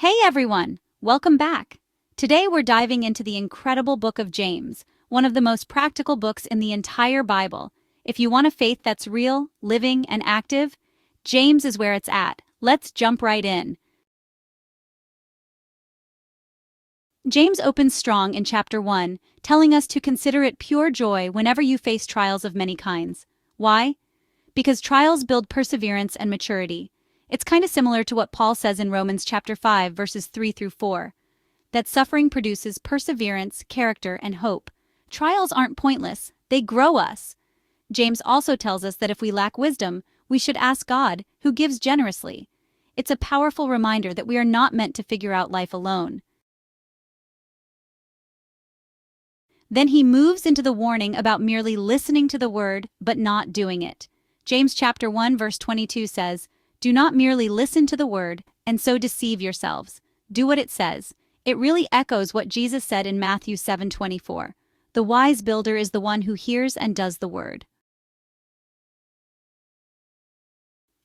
Hey everyone, welcome back. Today we're diving into the incredible book of James, one of the most practical books in the entire Bible. If you want a faith that's real, living, and active, James is where it's at. Let's jump right in. James opens strong in chapter 1, telling us to consider it pure joy whenever you face trials of many kinds. Why? Because trials build perseverance and maturity. It's kind of similar to what Paul says in Romans chapter 5, verses 3 through 4, that suffering produces perseverance, character, and hope. Trials aren't pointless, they grow us. James also tells us that if we lack wisdom, we should ask God, who gives generously. It's a powerful reminder that we are not meant to figure out life alone. Then he moves into the warning about merely listening to the word, but not doing it. James chapter 1 verse 22 says, "Do not merely listen to the word, and so deceive yourselves. Do what it says." It really echoes what Jesus said in Matthew 7:24. The wise builder is the one who hears and does the word.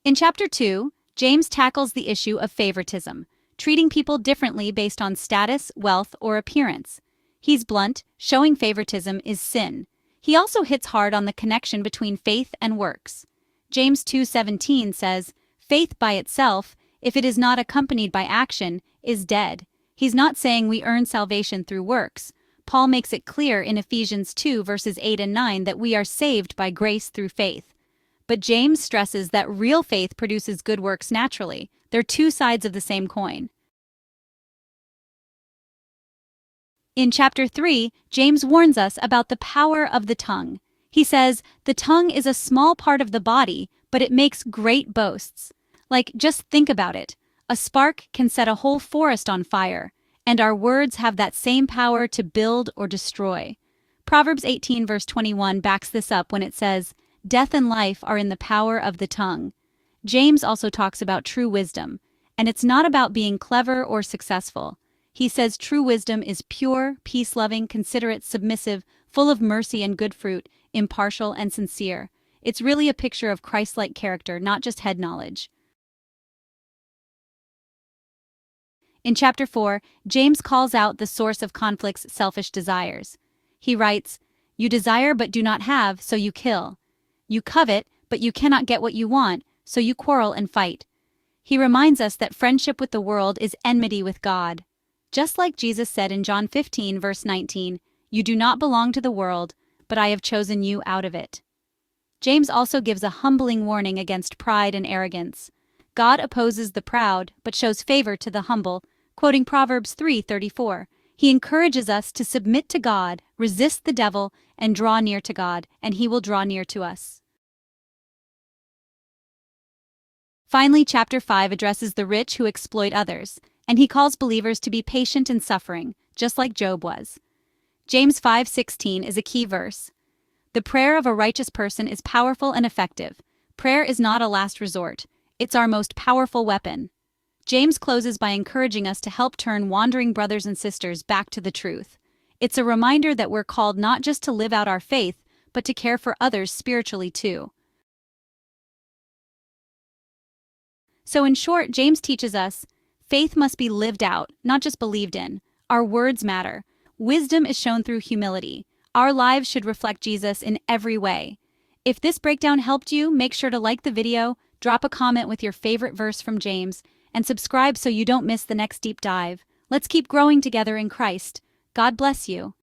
In chapter 2, James tackles the issue of favoritism, treating people differently based on status, wealth, or appearance. He's blunt, showing favoritism is sin. He also hits hard on the connection between faith and works. James 2:17 says, "Faith by itself, if it is not accompanied by action, is dead." He's not saying we earn salvation through works. Paul makes it clear in Ephesians 2 verses 8 and 9 that we are saved by grace through faith. But James stresses that real faith produces good works naturally. They're two sides of the same coin. In chapter 3, James warns us about the power of the tongue. He says, the tongue is a small part of the body, but it makes great boasts. Just think about it. A spark can set a whole forest on fire, and our words have that same power to build or destroy. Proverbs 18 verse 21 backs this up when it says, "Death and life are in the power of the tongue." James also talks about true wisdom, and it's not about being clever or successful. He says true wisdom is pure, peace-loving, considerate, submissive, full of mercy and good fruit, impartial and sincere. It's really a picture of Christ-like character, not just head knowledge. In chapter 4, James calls out the source of conflict's selfish desires. He writes, "You desire but do not have, so you kill. You covet, but you cannot get what you want, so you quarrel and fight." He reminds us that friendship with the world is enmity with God. Just like Jesus said in John 15 verse 19, "You do not belong to the world, but I have chosen you out of it." James also gives a humbling warning against pride and arrogance. God opposes the proud, but shows favor to the humble, quoting Proverbs 3:34. He encourages us to submit to God, resist the devil, and draw near to God, and he will draw near to us. Finally, chapter 5 addresses the rich who exploit others, and he calls believers to be patient in suffering, just like Job was. James 5:16 is a key verse. "The prayer of a righteous person is powerful and effective." Prayer is not a last resort. It's our most powerful weapon. James closes by encouraging us to help turn wandering brothers and sisters back to the truth. It's a reminder that we're called not just to live out our faith, but to care for others spiritually too. So in short, James teaches us, faith must be lived out, not just believed in. Our words matter. Wisdom is shown through humility. Our lives should reflect Jesus in every way. If this breakdown helped you, make sure to like the video, drop a comment with your favorite verse from James, and subscribe so you don't miss the next deep dive. Let's keep growing together in Christ. God bless you.